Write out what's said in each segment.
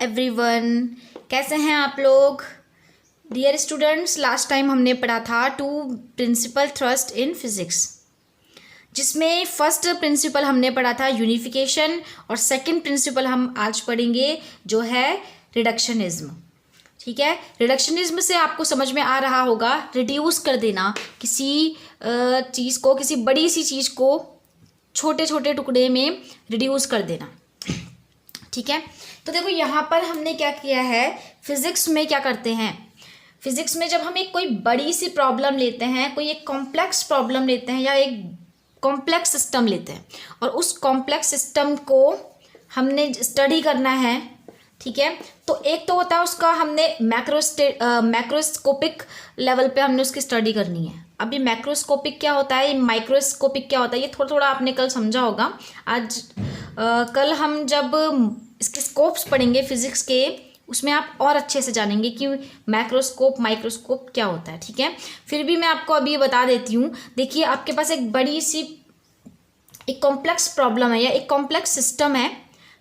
Everyone, कैसे हैं आप लोग। डियर स्टूडेंट्स, लास्ट टाइम हमने पढ़ा था 2 प्रिंसिपल थ्रस्ट इन फिजिक्स, जिसमें फर्स्ट प्रिंसिपल हमने पढ़ा था यूनिफिकेशन और सेकंड प्रिंसिपल हम आज पढ़ेंगे जो है रिडक्शनिज्म। ठीक है, रिडक्शनिज्म से आपको समझ में आ रहा होगा रिड्यूस कर देना, किसी चीज़ को, किसी बड़ी सी चीज़ को छोटे छोटे टुकड़े में रिड्यूस कर देना। ठीक है, तो देखो यहाँ पर हमने क्या किया है, फिजिक्स में क्या करते हैं, फिजिक्स में जब हम एक कोई बड़ी सी प्रॉब्लम लेते हैं, कोई एक कॉम्प्लेक्स प्रॉब्लम लेते हैं या एक कॉम्प्लेक्स सिस्टम लेते हैं और उस कॉम्प्लेक्स सिस्टम को हमने स्टडी करना है। ठीक है, तो एक तो होता है उसका हमने मैक्रोस्कोपिक लेवल पे हमने उसकी स्टडी करनी है। अभी मैक्रोस्कोपिक क्या होता है, माइक्रोस्कोपिक क्या होता है, ये थोड़ा थोड़ा आपने कल समझा होगा। आज कल हम जब इसके स्कोप्स पढ़ेंगे फिजिक्स के, उसमें आप और अच्छे से जानेंगे कि मैक्रोस्कोप माइक्रोस्कोप क्या होता है। ठीक है, फिर भी मैं आपको अभी बता देती हूँ। देखिए, आपके पास एक बड़ी सी एक कॉम्प्लेक्स प्रॉब्लम है या एक कॉम्प्लेक्स सिस्टम है।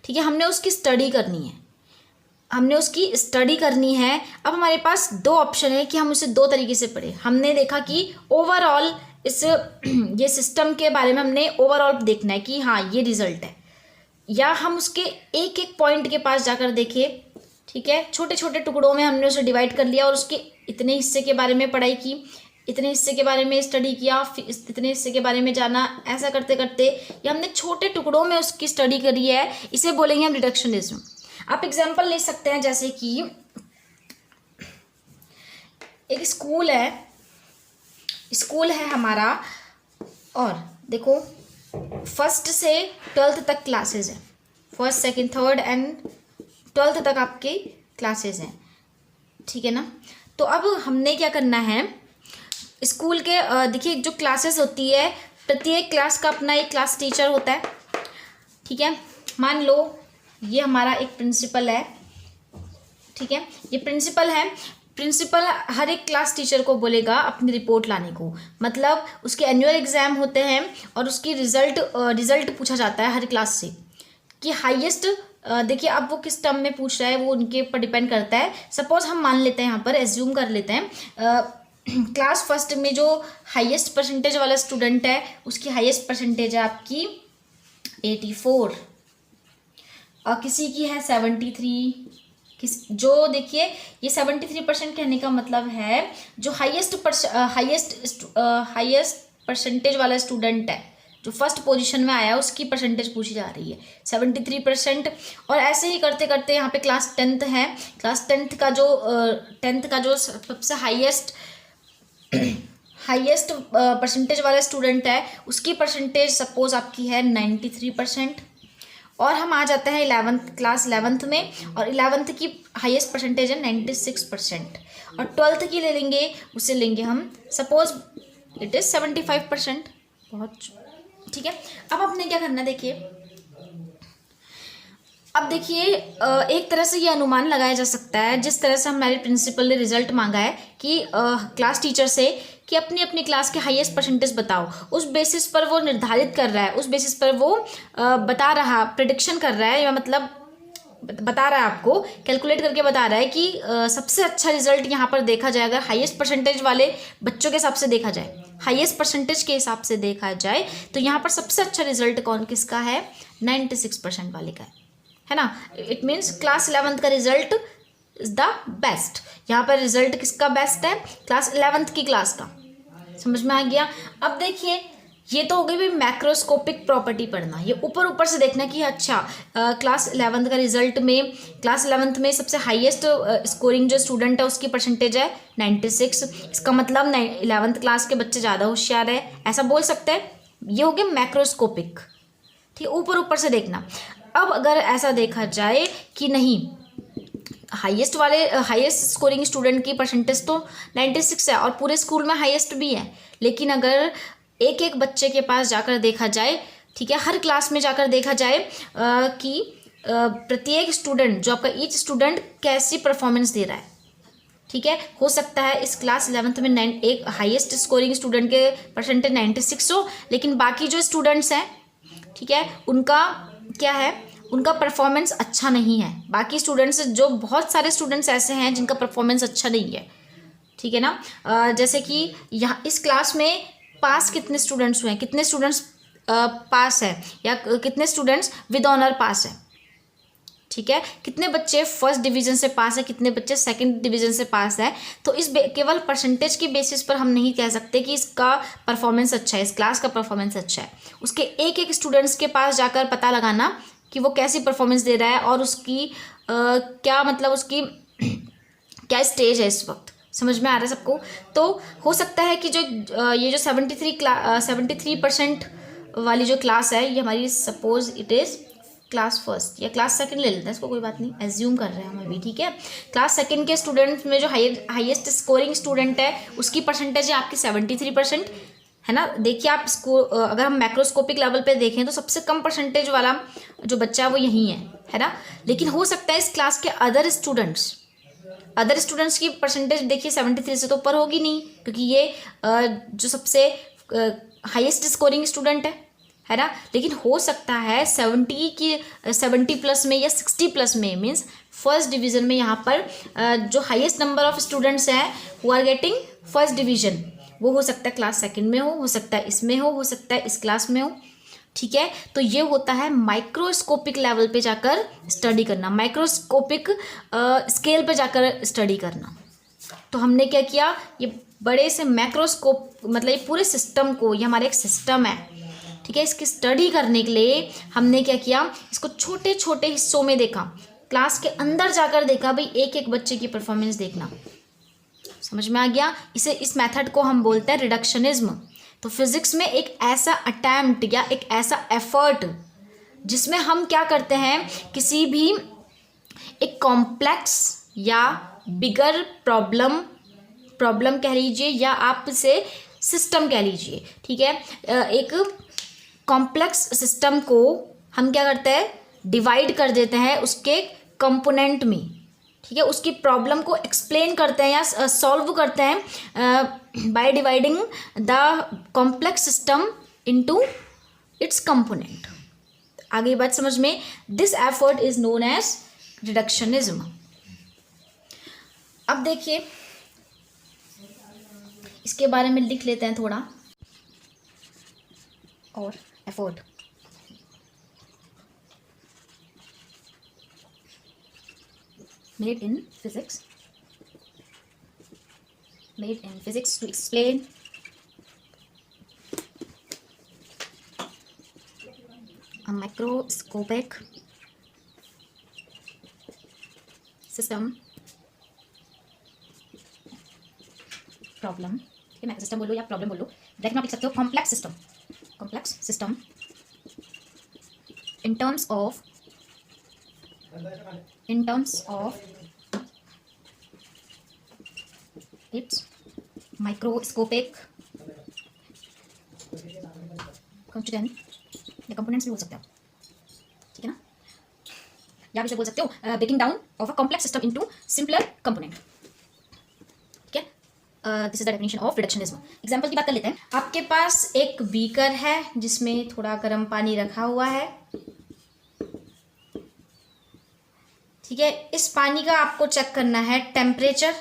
ठीक है, हमने उसकी स्टडी करनी है, हमने उसकी स्टडी करनी है। अब हमारे पास 2 ऑप्शन है कि हम उसे 2 तरीके से पढ़ें। हमने देखा कि ओवरऑल ये सिस्टम के बारे में हमने ओवरऑल देखना है कि हाँ ये रिजल्ट है, या हम उसके एक एक पॉइंट के पास जाकर देखें। ठीक है, छोटे छोटे टुकड़ों में हमने उसे डिवाइड कर लिया और उसके इतने हिस्से के बारे में पढ़ाई की, इतने हिस्से के बारे में स्टडी किया, फिर इतने हिस्से के बारे में जाना। ऐसा करते करते ये हमने छोटे टुकड़ों में उसकी स्टडी करी है, इसे बोलेंगे हम रिडक्शनिज्म। आप एग्जाम्पल ले सकते हैं, जैसे कि एक स्कूल है हमारा, और देखो 1st से 12th तक क्लासेस हैं, 1st, 2nd, 3rd and 12th तक आपके क्लासेस हैं। ठीक है ना, तो अब हमने क्या करना है, स्कूल के देखिए जो क्लासेस होती है, प्रत्येक क्लास का अपना एक क्लास टीचर होता है। ठीक है, मान लो ये हमारा एक प्रिंसिपल है। ठीक है, ये प्रिंसिपल है। प्रिंसिपल हर एक क्लास टीचर को बोलेगा अपनी रिपोर्ट लाने को, मतलब उसके एनुअल एग्जाम होते हैं और उसकी रिजल्ट पूछा जाता है हर क्लास से कि हाईएस्ट। देखिए, अब वो किस टर्म में पूछ रहा है वो उनके ऊपर डिपेंड करता है। सपोज हम मान लेते हैं, यहाँ पर एज्यूम कर लेते हैं क्लास फर्स्ट में जो हाईएस्ट परसेंटेज वाला स्टूडेंट है उसकी हाईएस्ट परसेंटेज है आपकी 84 और किसी की है 73। जो देखिए ये 73% कहने का मतलब है जो हाईएस्ट परसेंटेज वाला स्टूडेंट है, जो फर्स्ट पोजीशन में आया उसकी परसेंटेज पूछी जा रही है 73%। और ऐसे ही करते करते यहाँ पे क्लास 10th है। क्लास 10th का जो सबसे हाईएस्ट परसेंटेज वाला स्टूडेंट है उसकी परसेंटेज सपोज आपकी है 93%। और हम आ जाते हैं क्लास 11th में, और 11th की हाईएस्ट परसेंटेज है 96%। और 12th की ले लेंगे, उसे लेंगे हम सपोज इट इज़ 75%। बहुत ठीक है। अब आपने क्या करना, देखिए अब देखिए एक तरह से ये अनुमान लगाया जा सकता है, जिस तरह से हमारे प्रिंसिपल ने रिजल्ट मांगा है कि क्लास टीचर से कि अपनी अपनी क्लास के हाईएस्ट परसेंटेज बताओ। उस बेसिस पर वो निर्धारित कर रहा है, उस बेसिस पर वो प्रेडिक्शन कर रहा है, या मतलब बता रहा है आपको, कैलकुलेट करके बता रहा है कि सबसे अच्छा रिजल्ट यहाँ पर देखा जाए अगर हाईएस्ट परसेंटेज वाले बच्चों के हिसाब से देखा जाए, हाईएस्ट परसेंटेज के हिसाब से देखा जाए, तो यहाँ पर सबसे अच्छा रिजल्ट किसका है, 96% वाले का है ना। इट मीन्स क्लास 11th का रिजल्ट इज द बेस्ट। यहाँ पर रिजल्ट किसका बेस्ट है, क्लास 11th की क्लास का। समझ में आ गया। अब देखिए ये तो हो गई भाई मैक्रोस्कोपिक प्रॉपर्टी पढ़ना, ये ऊपर ऊपर से देखना कि अच्छा क्लास 11th का रिजल्ट में, क्लास 11th में सबसे हाईएस्ट स्कोरिंग जो स्टूडेंट है उसकी परसेंटेज है 96। इसका मतलब 11th क्लास के बच्चे ज़्यादा होशियार है, ऐसा बोल सकते हैं। ये हो गया मैक्रोस्कोपिक। ठीक, ऊपर ऊपर से देखना। अब अगर ऐसा देखा जाए कि नहीं, हाईएस्ट स्कोरिंग स्टूडेंट की परसेंटेज तो 96 है और पूरे स्कूल में हाईएस्ट भी है, लेकिन अगर एक एक बच्चे के पास जाकर देखा जाए, ठीक है, हर क्लास में जाकर देखा जाए कि प्रत्येक स्टूडेंट, जो आपका ईच स्टूडेंट कैसी परफॉर्मेंस दे रहा है। ठीक है, हो सकता है इस क्लास 11th में एक हाईएस्ट स्कोरिंग स्टूडेंट के परसेंटेज 96 हो, लेकिन बाकी जो स्टूडेंट्स हैं, ठीक है, उनका क्या है, उनका परफॉर्मेंस अच्छा नहीं है। बाकी स्टूडेंट्स, जो बहुत सारे स्टूडेंट्स ऐसे हैं जिनका परफॉर्मेंस अच्छा नहीं है, ठीक है ना। जैसे कि यहाँ इस क्लास में पास कितने स्टूडेंट्स हुए हैं, कितने स्टूडेंट्स पास है, या कितने स्टूडेंट्स विद ऑनर पास है, ठीक है। कितने बच्चे फर्स्ट डिवीजन से पास है, कितने बच्चे सेकंड डिवीजन से पास है। तो इस केवल परसेंटेज की बेसिस पर हम नहीं कह सकते कि इसका परफॉर्मेंस अच्छा है, इस क्लास का परफॉर्मेंस अच्छा है। उसके एक एक स्टूडेंट्स के पास जाकर पता लगाना कि वो कैसी परफॉर्मेंस दे रहा है और उसकी क्या मतलब उसकी क्या स्टेज है इस वक्त। समझ में आ रहा है सबको। तो हो सकता है कि जो ये जो 73% वाली जो क्लास है, ये हमारी suppose it is class first या क्लास सेकंड ले लेते हैं इसको, कोई बात नहीं, एज्यूम कर रहे हैं हम अभी, ठीक है। क्लास सेकंड के स्टूडेंट में जो हाईएस्ट स्कोरिंग स्टूडेंट है उसकी परसेंटेज है आपकी 73%, है ना। देखिए आप इसको अगर हम मैक्रोस्कोपिक लेवल पे देखें तो सबसे कम परसेंटेज वाला जो बच्चा है वो यही है ना। लेकिन हो सकता है इस क्लास के अदर स्टूडेंट्स की परसेंटेज देखिए 73 से तो ऊपर होगी नहीं, क्योंकि ये जो सबसे हाईएस्ट स्कोरिंग स्टूडेंट है ना। लेकिन हो सकता है 70 प्लस में या 60 प्लस में, मीन्स फर्स्ट डिवीज़न में यहाँ पर जो हाईएस्ट नंबर ऑफ स्टूडेंट्स हैं who are getting first division, वो हो सकता है क्लास सेकंड में हो सकता है इसमें हो सकता है इस क्लास में हो, ठीक है। तो ये होता है माइक्रोस्कोपिक लेवल पे जाकर स्टडी करना, माइक्रोस्कोपिक स्केल पे जाकर स्टडी करना। तो हमने क्या किया, ये बड़े से मैक्रोस्कोप मतलब ये पूरे सिस्टम को, ये हमारा एक सिस्टम है, ठीक है। इसकी स्टडी करने के लिए हमने क्या किया, इसको छोटे छोटे हिस्सों में देखा, क्लास के अंदर जाकर देखा, भाई एक एक बच्चे की परफॉर्मेंस देखना। समझ में आ गया। इस मेथड को हम बोलते हैं रिडक्शनिज्म। तो फिजिक्स में एक ऐसा अटेम्प्ट या एक ऐसा एफर्ट जिसमें हम क्या करते हैं, किसी भी एक कॉम्प्लेक्स या बिगर प्रॉब्लम कह लीजिए या आप इसे सिस्टम कह लीजिए, ठीक है। एक कॉम्प्लेक्स सिस्टम को हम क्या करते हैं, डिवाइड कर देते हैं उसके कंपोनेंट में, ठीक है। उसकी प्रॉब्लम को एक्सप्लेन करते हैं या सॉल्व करते हैं by dividing the complex system into its component. आगे बात समझ में। This effort is known as reductionism. अब देखिए इसके बारे में लिख लेते हैं थोड़ा और। Effort made in physics to explain a microscopic system problem, ठीक है। मैं सिस्टम बोलो या प्रॉब्लम बोलो, ब्रैकेट में आप लिख सकते हो complex system in terms of its microscopic constituent या कंपोनेंट्स भी बोल सकते हो, ठीक है ना। या भी बोल सकते हो breaking down of a complex system into simpler component, ठीक है। This is the definition of reductionism. Example की बात कर लेते हैं। आपके पास एक बीकर है जिसमें थोड़ा गर्म पानी रखा हुआ है, ठीक है। इस पानी का आपको चेक करना है टेम्परेचर।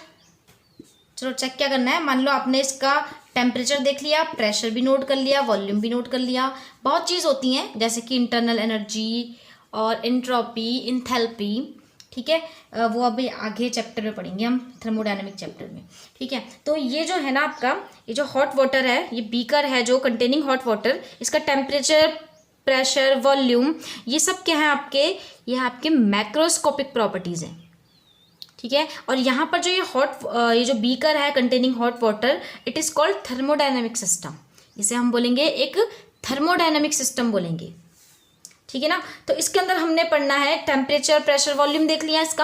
चलो चेक क्या करना है, मान लो आपने इसका टेम्परेचर देख लिया, प्रेशर भी नोट कर लिया, वॉल्यूम भी नोट कर लिया। बहुत चीज़ होती हैं जैसे कि इंटरनल एनर्जी और एंट्रोपी, इंथैल्पी, ठीक है। वो अभी आगे चैप्टर में पढ़ेंगे हम, थर्मोडायनेमिक चैप्टर में, ठीक है। तो ये जो है ना आपका, ये जो हॉट वाटर है, ये बीकर है जो कंटेनिंग हॉट वाटर, इसका टेम्परेचर, प्रेशर, वॉल्यूम, ये सब क्या है आपके, ये आपके मैक्रोस्कोपिक प्रॉपर्टीज़ हैं, ठीक है। और यहाँ पर जो ये जो बीकर है containing hot water, it is called thermodynamic system. इसे हम बोलेंगे एक थर्मोडायनेमिक सिस्टम बोलेंगे, ठीक है ना। तो इसके अंदर हमने पढ़ना है टेम्परेचर, प्रेशर, वॉल्यूम देख लिया इसका।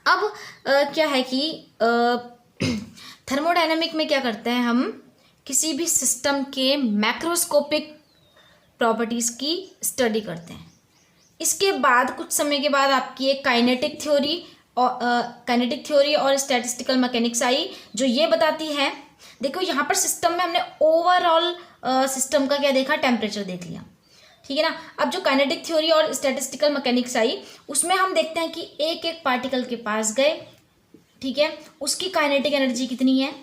अब क्या है कि थर्मोडायनेमिक में क्या करते हैं हम, किसी भी सिस्टम के मैक्रोस्कोपिक प्रॉपर्टीज़ की स्टडी करते हैं। इसके बाद कुछ समय के बाद आपकी एक काइनेटिक थ्योरी और स्टैटिस्टिकल मैकेनिक्स आई, जो ये बताती है, देखो यहाँ पर सिस्टम में हमने ओवरऑल सिस्टम का क्या देखा, टेम्परेचर देख लिया। ठीक है ना। अब जो काइनेटिक थ्योरी और स्टैटिस्टिकल मैकेनिक्स आई, उसमें हम देखते हैं कि एक एक पार्टिकल के पास गए, ठीक है, उसकी काइनेटिक एनर्जी कितनी है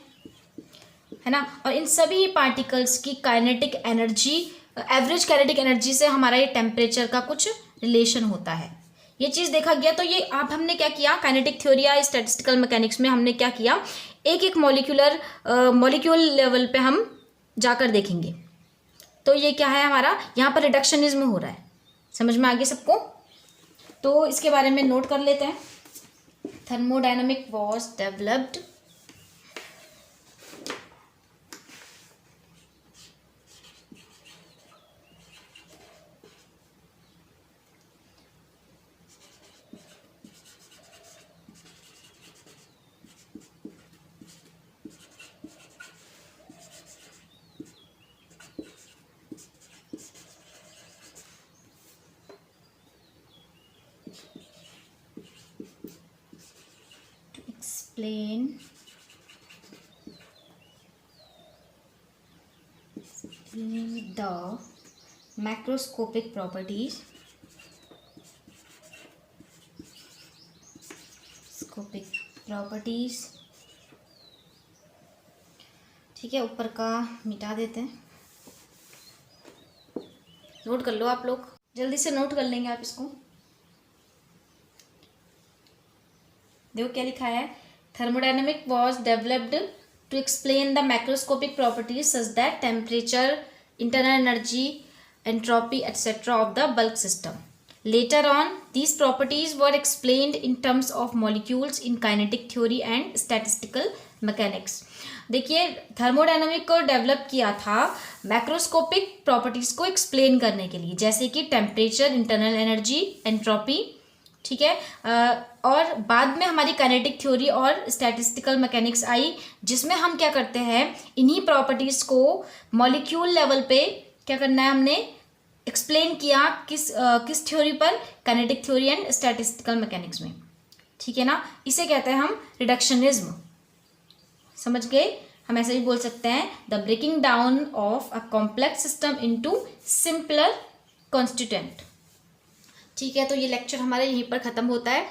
ना, और इन सभी पार्टिकल्स की kinetic energy, average kinetic energy से हमारा ये टेम्परेचर का कुछ रिलेशन होता है, ये चीज़ देखा गया। तो ये आप हमने क्या किया, काइनेटिक थ्योरी या स्टैटिस्टिकल मैकेनिक्स में हमने क्या किया, एक एक मॉलिक्यूल लेवल पे हम जाकर देखेंगे। तो ये क्या है हमारा, यहाँ पर रिडक्शनिज्म हो रहा है, समझ में आ गया सबको। तो इसके बारे में नोट कर लेते हैं। Thermodynamic was developed explain the macroscopic properties ठीक है, ऊपर का मिटा देते हैं, नोट कर लो आप लोग, जल्दी से नोट कर लेंगे आप इसको। देखो क्या लिखा है, thermodynamic was developed to explain the macroscopic properties such that temperature, internal energy, entropy etcetera of the bulk system. Later on, these properties were explained in terms of molecules in kinetic theory and statistical mechanics. देखिए, thermodynamic को develop किया था macroscopic properties को explain करने के लिए, जैसे कि टेम्परेचर, इंटरनल एनर्जी, एंट्रोपी, ठीक है। और बाद में हमारी काइनेटिक थ्योरी और स्टैटिस्टिकल मैकेनिक्स आई, जिसमें हम क्या करते हैं, इन्हीं प्रॉपर्टीज को मॉलिक्यूल लेवल पे क्या करना है, हमने एक्सप्लेन किया किस थ्योरी पर, kinetic theory and statistical mechanics में, ठीक है ना। इसे कहते हैं हम रिडक्शनिज्म, समझ गए। हम ऐसे भी बोल सकते हैं the breaking down of a complex system into simpler constituent, ठीक है। तो ये लेक्चर हमारा यहीं पर ख़त्म होता है,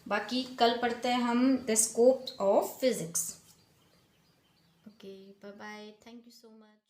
बाकी कल पढ़ते हैं हम the scope of physics. Okay, bye bye, thank you so much.